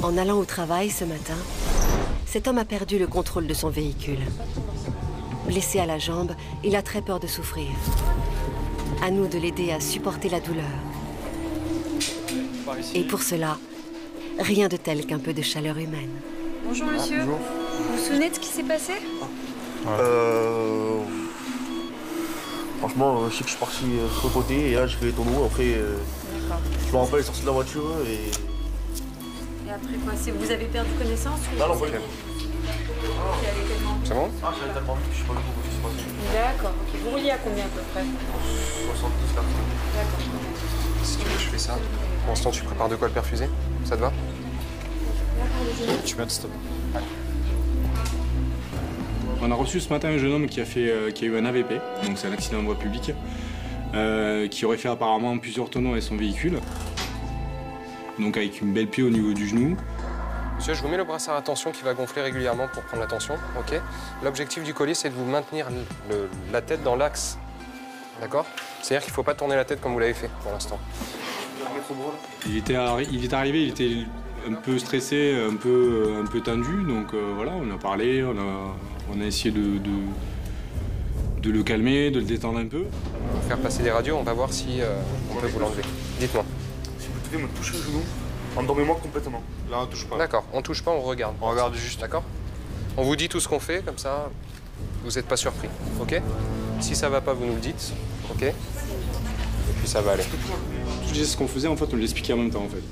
En allant au travail ce matin, cet homme a perdu le contrôle de son véhicule. Blessé à la jambe, il a très peur de souffrir. À nous de l'aider à supporter la douleur. Et pour cela, rien de tel qu'un peu de chaleur humaine. Bonjour monsieur. Bonjour. Vous vous souvenez de ce qui s'est passé? Franchement, je sais que je suis parti de l'autre côté et là je vais ton haut. Après, D'accord. je me rappelle, sorti de la voiture et... Et après quoi? Vous avez perdu connaissance ou... Non, non, pas du tout. C'est bon? Ah, j'avais tellement vite que je sais pas du tout ce qui s'est passé. D'accord, ok. Vous rouliez à combien à peu près? 70, 80. D'accord. Si tu veux, je fais ça. Pour l'instant, tu prépares de quoi le perfuser? Ça te va? Tu m'aides, s'il te plaît. On a reçu ce matin un jeune homme qui a eu un AVP, donc c'est un accident de voie publique, qui aurait fait apparemment plusieurs tonneaux avec son véhicule, donc avec une belle plaie au niveau du genou. Monsieur, je vous mets le brassard à tension qui va gonfler régulièrement pour prendre la tension, ok? L'objectif du collier, c'est de vous maintenir la tête dans l'axe, d'accord? C'est-à-dire qu'il ne faut pas tourner la tête comme vous l'avez fait pour l'instant. Il est arrivé, il était un peu stressé, un peu tendu, donc voilà, on a parlé, on a essayé de le calmer, de le détendre un peu. On va faire passer des radios, on va voir si on peut vous l'enlever. Dites-moi. Si vous devez me toucher le genou, endormez-moi complètement. Là, on touche pas. D'accord, on touche pas, on regarde. On regarde juste. D'accord? On vous dit tout ce qu'on fait, comme ça, vous n'êtes pas surpris, ok? Si ça va pas, vous nous le dites, ok? Et puis ça va aller. Je disais ce qu'on faisait, en fait, on l'expliquait en même temps, en fait.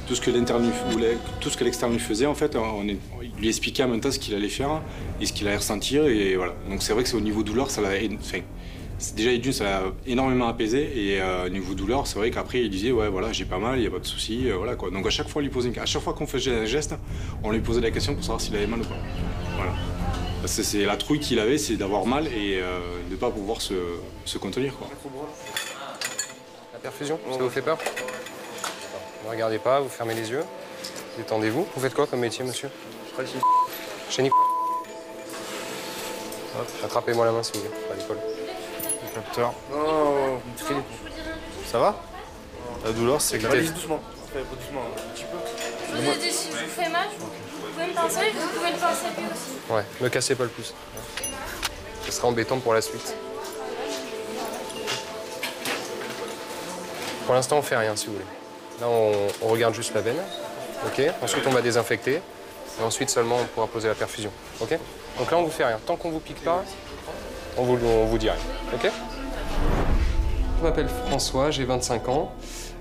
Tout ce que l'interne voulait, tout ce que l'externe lui faisait, en fait, il lui expliquait en même temps ce qu'il allait faire et ce qu'il allait ressentir, et voilà. Donc c'est vrai que c'est au niveau douleur, ça l'a, enfin, déjà d'une, ça l'a énormément apaisé, et au niveau douleur, c'est vrai qu'après il disait ouais voilà j'ai pas mal, il y a pas de souci, voilà quoi. Donc à chaque fois à chaque fois qu'on faisait un geste, on lui posait la question pour savoir s'il avait mal ou pas. Voilà. Parce que c'est la trouille qu'il avait, c'est d'avoir mal et de ne pas pouvoir se contenir quoi. La perfusion, ça vous fait peur? Ne regardez pas, vous fermez les yeux. Détendez-vous. Vous faites quoi comme métier, monsieur? Chez Nico. Attrapez-moi la main, s'il vous plaît, à l'épaule. Le capteur. Non, Ça va? La douleur, c'est que allez doucement. Après, pas doucement, un petit peu. Je vous ai dit, si je vous fais mal, vous pouvez me pincer, vous pouvez le pincer lui aussi. Ouais, ne cassez pas le pouce. Ce sera embêtant pour la suite. Pour l'instant, on fait rien, si vous voulez. Là, on regarde juste la veine, ok? Ensuite, on va désinfecter. Et ensuite, seulement, on pourra poser la perfusion, ok? Donc là, on vous fait rien. Tant qu'on vous pique pas, on vous dit rien, ok? Je m'appelle François, j'ai 25 ans.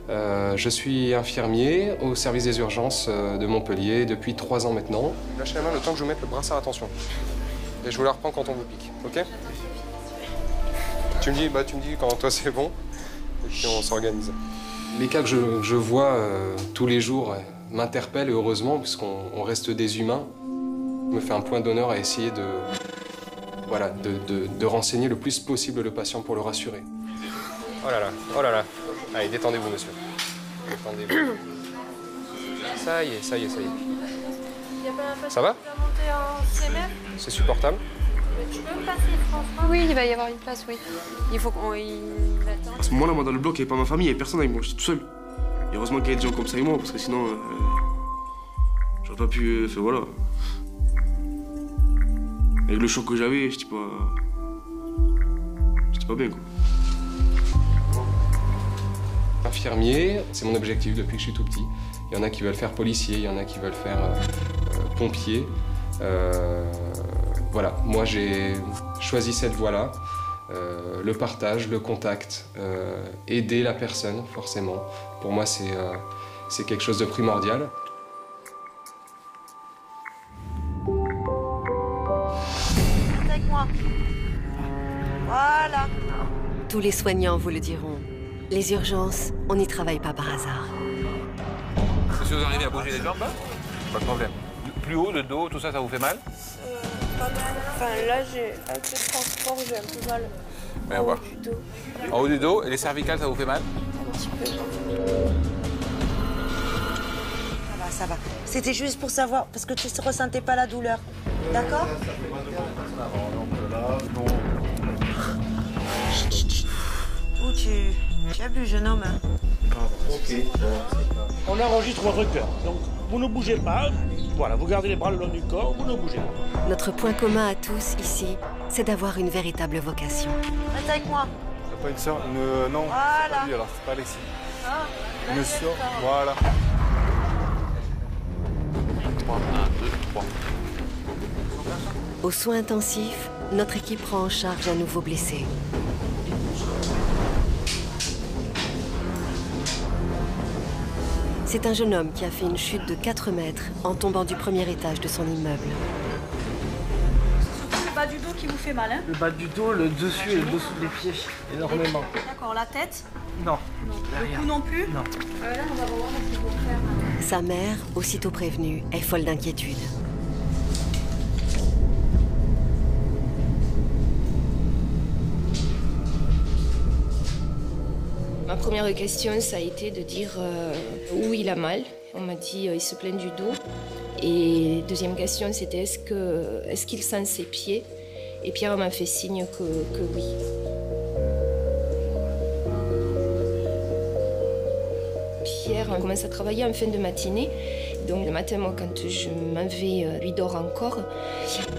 Je suis infirmier au service des urgences de Montpellier depuis 3 ans maintenant. Lâchez la main le temps que je vous mette le brassard à tension. Et je vous la reprends quand on vous pique, ok? Tu me dis quand toi c'est bon, et puis on s'organise. Les cas que je vois tous les jours m'interpellent, et heureusement, puisqu'on reste des humains. Je me fais un point d'honneur à essayer de renseigner le plus possible le patient pour le rassurer. Oh là là, oh là là. Allez, détendez-vous, monsieur. Détendez-vous. Ça y est, ça y est, ça y est. Il y a pas un patient Ça va? qui va monter en CMR? C'est supportable? Tu peux me passer, François? Oui, il va y avoir une place, oui. Il faut qu'on attende. À ce moment-là, moi, dans le bloc, il n'y avait pas ma famille, il n'y avait personne avec moi, j'étais tout seul. Et heureusement qu'il y a des gens comme ça avec moi, parce que sinon, j'aurais pas pu. Enfin voilà. Avec le choc que j'avais, j'étais pas bien, quoi. Infirmier, c'est mon objectif depuis que je suis tout petit. Il y en a qui veulent faire policier, il y en a qui veulent faire pompier. Voilà, moi j'ai choisi cette voie-là. Le partage, le contact, aider la personne, forcément. Pour moi, c'est quelque chose de primordial. Avec moi. Voilà. Tous les soignants vous le diront. Les urgences, on n'y travaille pas par hasard. Est-ce que vous arrivez à bouger les jambes? Pas de problème. Plus haut, le dos, tout ça, ça vous fait mal? Pas mal. Enfin, là, avec le transport, j'ai un peu mal. Viens voir. Du dos. En haut du dos, et les cervicales, ça vous fait mal? Un petit peu. Ça va. C'était juste pour savoir, parce que tu ne ressentais pas la douleur. D'accord? Où tu as bu, jeune homme? Ok. On enregistre votre cœur. Donc, Vous ne bougez pas. Voilà, vous gardez les bras le long du corps, vous ne bougez pas. Notre point commun à tous ici, c'est d'avoir une véritable vocation. Reste avec moi. T'as pas une sœur? Non, Voilà. c'est pas lui alors, c'est pas Alexis. Ah, Une sœur, voilà. 3, 1, 2, 3. Aux soins intensifs, notre équipe prend en charge un nouveau blessé. C'est un jeune homme qui a fait une chute de 4 mètres en tombant du premier étage de son immeuble. C'est le bas du dos qui vous fait mal, hein? Le bas du dos, le dessus et le dessous des pieds, énormément. D'accord, la tête? Non. Le cou non plus? Non. Là, on va voir ce qu'ils vont faire. Sa mère, aussitôt prévenue, est folle d'inquiétude. Ma première question, ça a été de dire où il a mal. On m'a dit il se plaint du dos. Et deuxième question, c'était est-ce qu'il sent ses pieds? Et Pierre m'a fait signe que oui. Pierre commence à travailler en fin de matinée. Donc le matin, moi, quand je m'en vais, lui dort encore.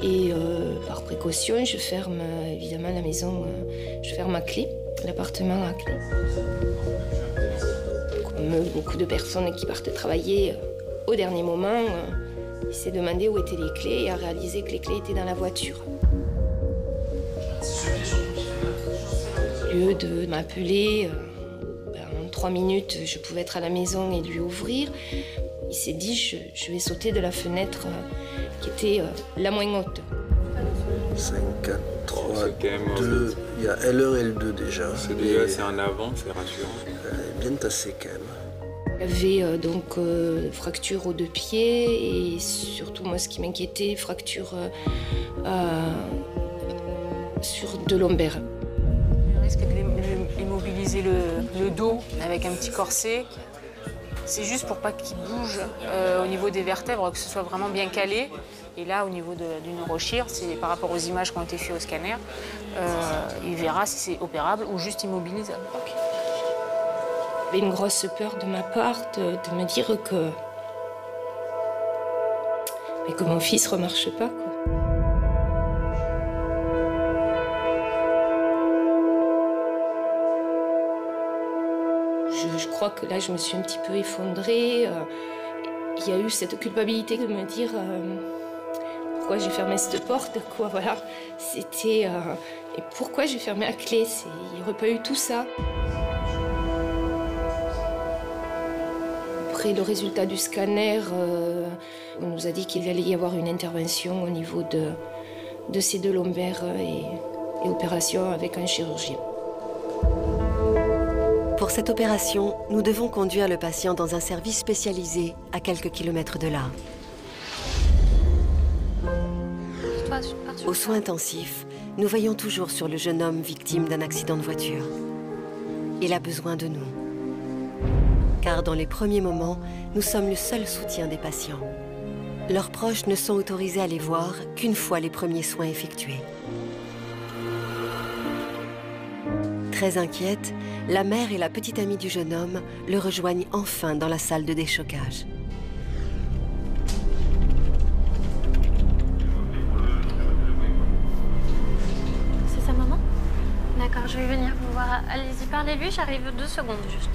Et par précaution, je ferme évidemment la maison, je ferme à clé, l'appartement à clé. Comme beaucoup de personnes qui partent travailler au dernier moment, il s'est demandé où étaient les clés et a réalisé que les clés étaient dans la voiture. Au lieu de m'appeler, en 3 minutes, je pouvais être à la maison et lui ouvrir. Il s'est dit, je vais sauter de la fenêtre qui était la moins haute. 5, 4, 3, 2, il y a L1 et L2 déjà. C'est en avant, c'est rassurant. Elle est bien tassée quand même. Il y avait donc fracture aux 2 pieds et surtout, moi, ce qui m'inquiétait, fracture sur 2 lombaires. On risque d'immobiliser le dos avec un petit corset. C'est juste pour pas qu'il bouge au niveau des vertèbres, que ce soit vraiment bien calé. Et là, au niveau du neurochir, c'est par rapport aux images qui ont été faites au scanner, il verra si c'est opérable ou juste immobilisable. Il y avait une grosse peur de ma part de me dire que mon fils ne remarche pas, quoi. Je crois que là, je me suis un petit peu effondrée. Il y a eu cette culpabilité de me dire pourquoi j'ai fermé cette porte, quoi, voilà. C'était... et pourquoi j'ai fermé la clé? Il n'y aurait pas eu tout ça. Après le résultat du scanner, on nous a dit qu'il allait y avoir une intervention au niveau de ces 2 lombaires et opération avec un chirurgien. Pour cette opération, nous devons conduire le patient dans un service spécialisé à quelques kilomètres de là. Aux soins intensifs, nous veillons toujours sur le jeune homme victime d'un accident de voiture. Il a besoin de nous. Car dans les premiers moments, nous sommes le seul soutien des patients. Leurs proches ne sont autorisés à les voir qu'une fois les premiers soins effectués. Très inquiète, la mère et la petite amie du jeune homme le rejoignent enfin dans la salle de déchocage. C'est sa maman? D'accord, je vais venir vous voir. Allez-y, parlez-lui, j'arrive 2 secondes juste.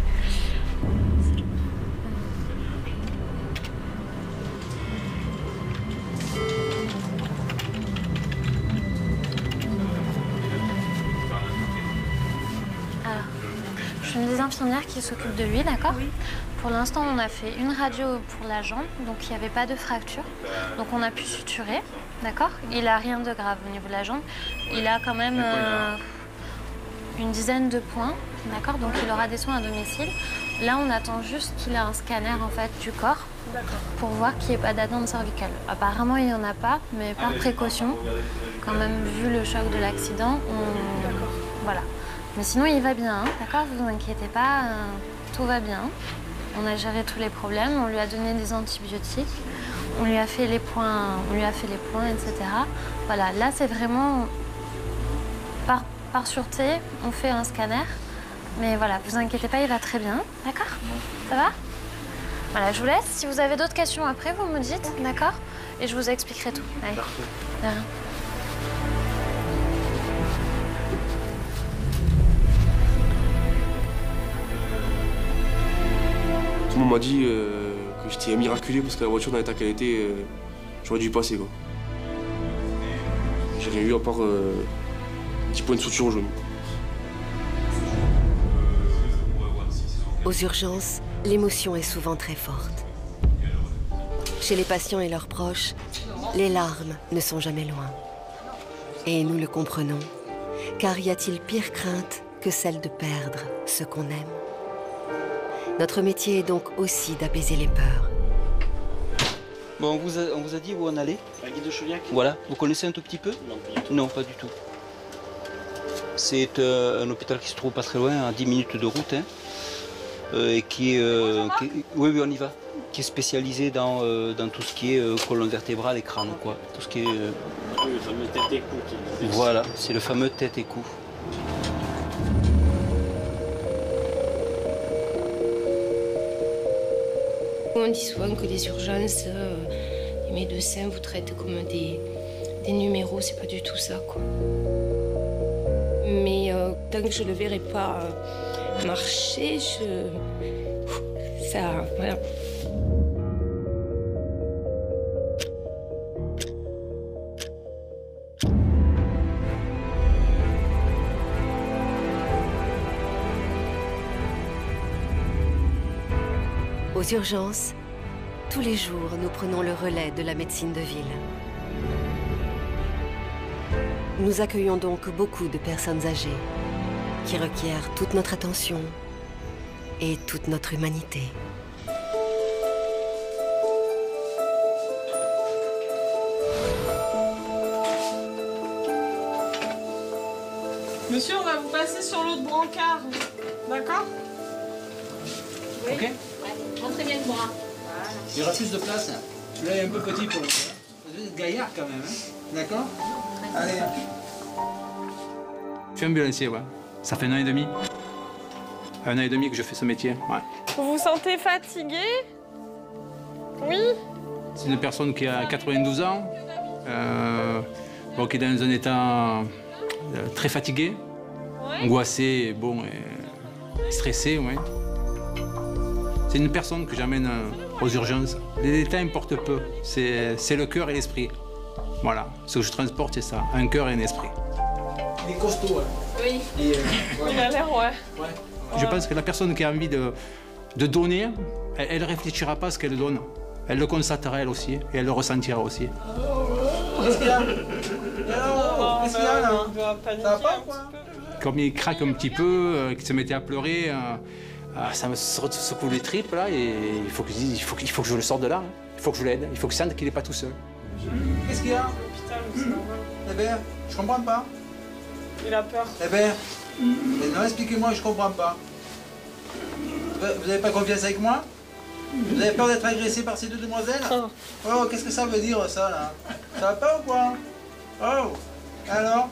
Je suis une des infirmières qui s'occupe de lui, d'accord? Oui. Pour l'instant, on a fait une radio pour la jambe, donc il n'y avait pas de fracture. Donc on a pu suturer, d'accord? Il n'a rien de grave au niveau de la jambe. Il a quand même une dizaine de points, d'accord? Donc il aura des soins à domicile. Là, on attend juste qu'il ait un scanner en fait, du corps pour voir qu'il n'y ait pas d'atteinte cervicale. Apparemment, il n'y en a pas, mais par précaution, quand même, vu le choc de l'accident, voilà. Mais sinon, il va bien, hein, d'accord? Vous vous inquiétez pas, tout va bien. On a géré tous les problèmes, on lui a donné des antibiotiques, on lui a fait les points, etc. Voilà, là, c'est vraiment par sûreté, on fait un scanner. Mais voilà, vous inquiétez pas, il va très bien, d'accord? Ça va? Voilà, je vous laisse. Si vous avez d'autres questions après, vous me dites, d'accord? Et je vous expliquerai tout. Allez. Parfait. De rien. Tout le monde m'a dit que j'étais miraculé parce que la voiture dans l'état qu'elle était, j'aurais dû y passer quoi. J'ai rien eu à part un petit point de suture au genou. Aux urgences, l'émotion est souvent très forte. Chez les patients et leurs proches, les larmes ne sont jamais loin. Et nous le comprenons, car y a-t-il pire crainte que celle de perdre ce qu'on aime? Notre métier est donc aussi d'apaiser les peurs. Bon, on vous a dit où on allait? La Guy de Chauliac. Voilà, vous connaissez un tout petit peu? Non, pas du tout. Non, pas du tout. C'est un hôpital qui se trouve pas très loin, à 10 minutes de route, hein, et qui est... oui, on y va. Qui est spécialisé dans tout ce qui est colonne vertébrale et crâne, quoi. Tout ce qui est... Oui, le fameux tête et cou. Voilà, c'est le fameux tête et cou. On dit souvent que les urgences, les médecins vous traitent comme des numéros, c'est pas du tout ça, quoi. Mais tant que je ne le verrai pas marcher, ça, voilà. Aux urgences, tous les jours, nous prenons le relais de la médecine de ville. Nous accueillons donc beaucoup de personnes âgées qui requièrent toute notre attention et toute notre humanité. Monsieur, on va vous passer sur l'autre brancard. D'accord? Oui. Ok. Rentrez bien le bras. Il y aura plus de place. Là, il est un peu petit pour le faire. Vous êtes gaillard quand même, hein? D'accord? Allez. Je suis ambulancier, ouais. Ça fait 1 an et demi. 1 an et demi que je fais ce métier, ouais. Vous vous sentez fatigué? Oui? C'est une personne qui a 92 ans, bon, qui est dans un état très fatigué, angoissé, bon, et stressé, ouais. C'est une personne que j'amène aux urgences. Les détails importent peu. C'est le cœur et l'esprit. Voilà. Ce que je transporte, c'est ça. Un cœur et un esprit. Il est costaud, hein. Oui. Et, Il a l'air, ouais. Je pense que la personne qui a envie de donner, elle ne réfléchira pas à ce qu'elle donne. Elle le constatera elle aussi. Et elle le ressentira aussi. Qu'est-ce qu'il y a? Qu'est-ce qu'il y a là? Ça va pas, quoi? Comme il craque un petit peu, qu'il se mettait à pleurer, ça me secoue les tripes là, et il faut que je le sorte de là. Hein. Il faut que je l'aide, il faut que je sente qu'il n'est pas tout seul. Qu'est-ce qu'il y a? Hébert, je comprends pas. Il a peur. Hébert, non, expliquez-moi, je comprends pas. Vous n'avez pas confiance avec moi? Vous avez peur d'être agressé par ces deux demoiselles? Oh, qu'est-ce que ça veut dire ça là? Ça va pas ou quoi? Oh, alors?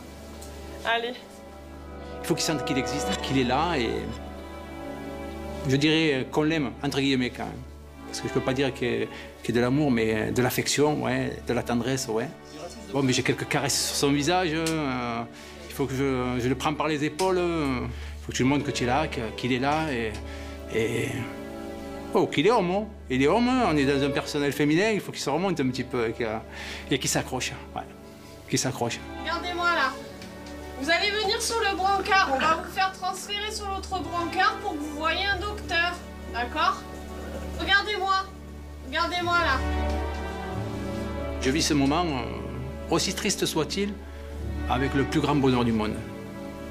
Allez. Il faut qu'il sente qu'il existe, qu'il est là, et je dirais qu'on l'aime, entre guillemets, quand même. Parce que je peux pas dire qu'il y ait de l'amour, mais de l'affection, ouais, de la tendresse, ouais. Bon, mais j'ai quelques caresses sur son visage, il faut que je le prenne par les épaules, il faut que tu lui montres que tu es là, qu'il est là, et oh, qu'il est homme, hein. Il est homme, on est dans un personnel féminin, il faut qu'il se remonte un petit peu, et qu'il s'accroche, ouais, qu'il s'accroche. Regardez-moi là. Vous allez venir sur le brancard. On va vous faire transférer sur l'autre brancard pour que vous voyez un docteur. D'accord? Regardez-moi. Regardez-moi là. Je vis ce moment, aussi triste soit-il, avec le plus grand bonheur du monde.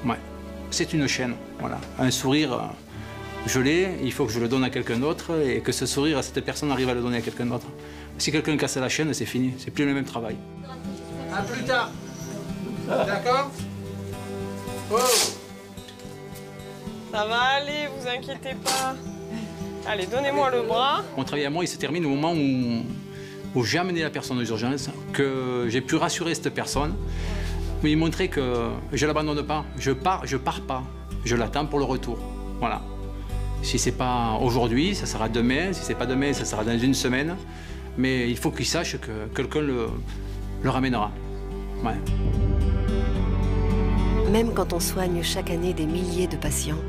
Ouais. C'est une chaîne, voilà. Un sourire, je l'ai, il faut que je le donne à quelqu'un d'autre et que ce sourire, cette personne arrive à le donner à quelqu'un d'autre. Si quelqu'un casse la chaîne, c'est fini, c'est plus le même travail. À plus tard. D'accord? Oh. Ça va aller, vous inquiétez pas. Allez, donnez-moi le bras. Mon travail à moi, il se termine au moment où j'ai amené la personne aux urgences, que j'ai pu rassurer cette personne, lui montrer que je ne l'abandonne pas. Je pars pas. Je l'attends pour le retour. Voilà. Si c'est pas aujourd'hui, ça sera demain. Si c'est pas demain, ça sera dans une semaine. Mais il faut qu'il sache que quelqu'un le ramènera. Ouais. Même quand on soigne chaque année des milliers de patients,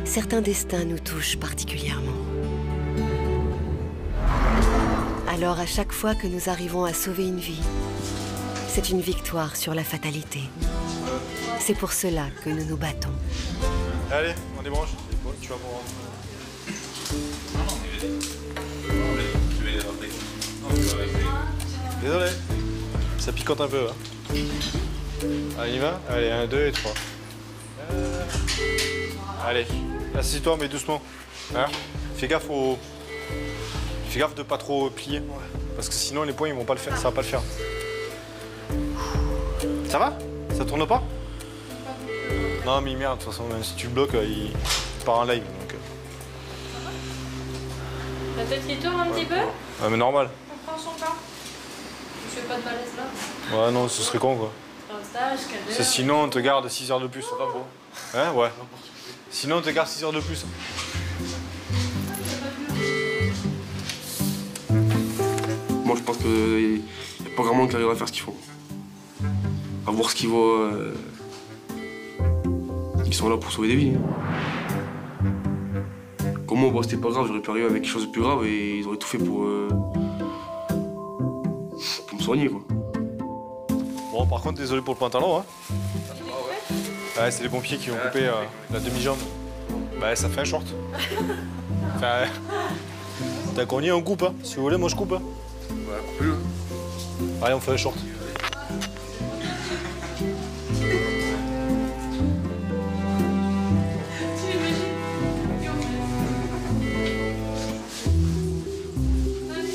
certains destins nous touchent particulièrement. Alors à chaque fois que nous arrivons à sauver une vie, c'est une victoire sur la fatalité. C'est pour cela que nous nous battons. Allez, on débranche. Tu vas pour... Désolé. Ça picote un peu. Hein. Allez, on y va. Allez, 1, 2 et 3. Allez, assieds-toi, mais doucement. Hein, fais gaffe au... Fais gaffe de pas trop plier. Parce que sinon, les poings, ils vont pas le faire. Ça va pas le faire. Ça va? Ça tourne pas? Non, mais merde, de toute façon, même si tu le bloques, il part en live. Donc... La tête qui tourne un petit peu? Ouais, mais normal. On prend son temps. Tu fais pas de malaise là? Ouais, non, ce serait con, quoi. Un stage, C'est sinon, on te garde 6 heures de plus. Hein? Ouais. Sinon, on te garde 6 heures de plus. Moi, je pense qu'il n'y a pas grand monde qui arrive à faire ce qu'ils font. À voir ce qu'ils voient. Ils sont là pour sauver des vies. Comme moi, c'était pas grave, j'aurais pu arriver avec quelque chose de plus grave et ils auraient tout fait pour me soigner, quoi. Bon, par contre, désolé pour le pantalon, hein. Ouais, c'est les pompiers qui ont coupé la demi-jambe. Bah, ça fait un short. Enfin, t'as cogné, on coupe, hein. Si vous voulez, moi je coupe, hein. Ouais, coupez-le. Allez, on fait un short.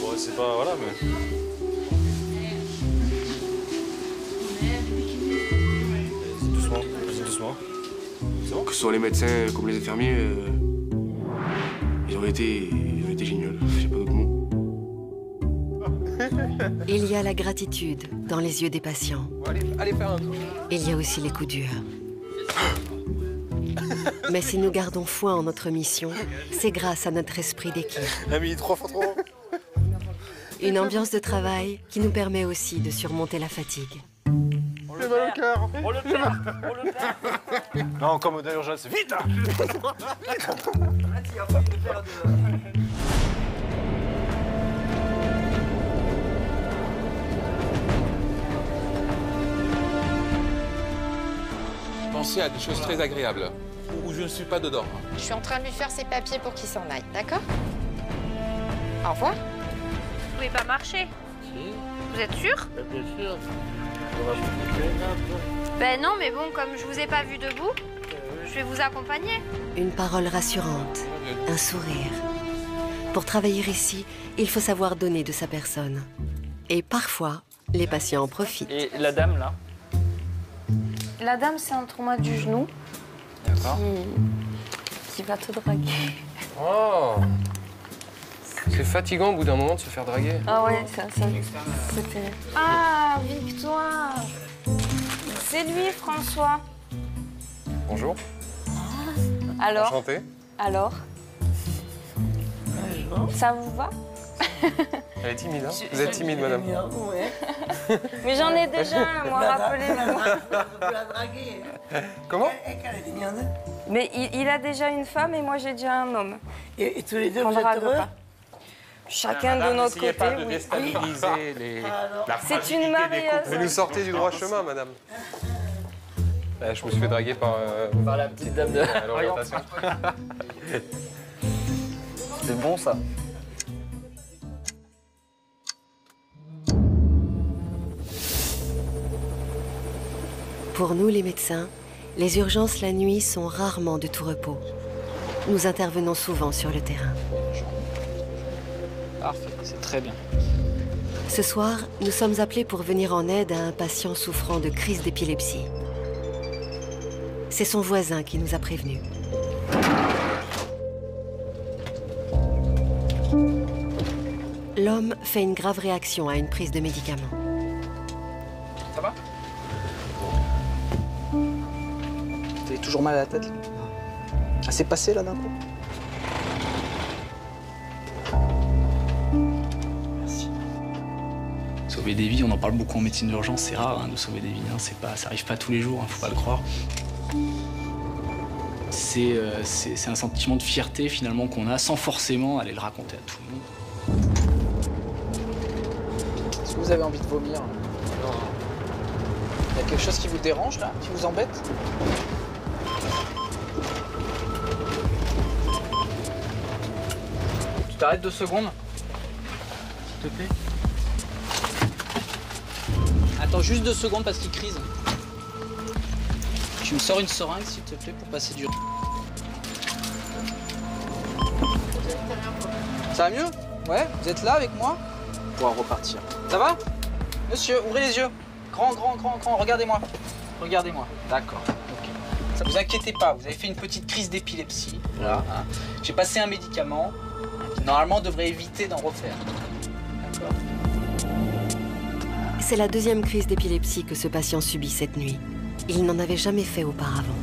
Bon, c'est pas... Voilà, mais... Doucement, doucement. C'est bon? Que ce soit les médecins comme les infirmiers, ils auraient été géniaux. Je sais pas d'autres mots. Il y a la gratitude dans les yeux des patients. Allez faire un tour. Il y a aussi les coups durs. Mais si nous gardons foi en notre mission, c'est grâce à notre esprit d'équipe. Ah, mais il est 3 fois trop. Une ambiance de travail qui nous permet aussi de surmonter la fatigue. On le mal au cœur. On le perd. On le perd. Non, comme dans l'urgence, vite. Pensez à des choses très agréables, où je ne suis pas dedans. Je suis en train de lui faire ses papiers pour qu'il s'en aille, d'accord? Au revoir. Vous pouvez pas marcher. Vous êtes sûr? Bien sûr. Ben non, mais bon, comme je vous ai pas vu debout, je vais vous accompagner. Une parole rassurante, un sourire. Pour travailler ici, il faut savoir donner de sa personne. Et parfois, les patients en profitent. Et la dame, là? La dame, c'est un trauma du genou. D'accord. Qui va te draguer. Oh! C'est fatigant au bout d'un moment de se faire draguer. Ah ouais, c'était... Ah, Victoire! C'est lui, François. Bonjour. Alors? Enchanté. Alors? Ça vous va? Elle est timide, hein? Vous êtes timide, madame. Mais j'en ai déjà un, moi, rappelez-vous. Comment? Mais il a déjà une femme et moi j'ai déjà un homme. Et tous les deux, On vous êtes drague heureux? pas. Chacun de notre côté, pas de oui. déstabiliser la C'est une fragilité des marieuse. Mais nous sortez du droit chemin, madame. Je me suis fait draguer par la petite dame de l'orientation. C'est bon, ça. Pour nous, les médecins, les urgences la nuit sont rarement de tout repos. Nous intervenons souvent sur le terrain. Parfait, c'est très bien. Ce soir, nous sommes appelés pour venir en aide à un patient souffrant de crise d'épilepsie. C'est son voisin qui nous a prévenus. L'homme fait une grave réaction à une prise de médicaments. Ça va? T'as toujours mal à la tête? Ah, c'est passé là d'un coup? Sauver des vies, on en parle beaucoup en médecine d'urgence, c'est rare hein, de sauver des vies, hein, ça arrive pas tous les jours, hein, faut pas le croire. C'est un sentiment de fierté finalement qu'on a sans forcément aller le raconter à tout le monde. Est-ce que vous avez envie de vomir? Non. Il y a quelque chose qui vous dérange là, qui vous embête? Tu t'arrêtes 2 secondes, s'il te plaît. Attends juste 2 secondes parce qu'il crise. Tu me sors une seringue s'il te plaît pour passer du... Ça va mieux? Ouais, vous êtes là avec moi? On pourra repartir. Ça va? Monsieur, ouvrez les yeux. Grand, regardez-moi. Regardez-moi. D'accord, ok. Ça vous inquiétez pas, vous avez fait une petite crise d'épilepsie. Voilà. Hein. J'ai passé un médicament qui normalement devrait éviter d'en refaire. D'accord. C'est la deuxième crise d'épilepsie que ce patient subit cette nuit. Il n'en avait jamais fait auparavant.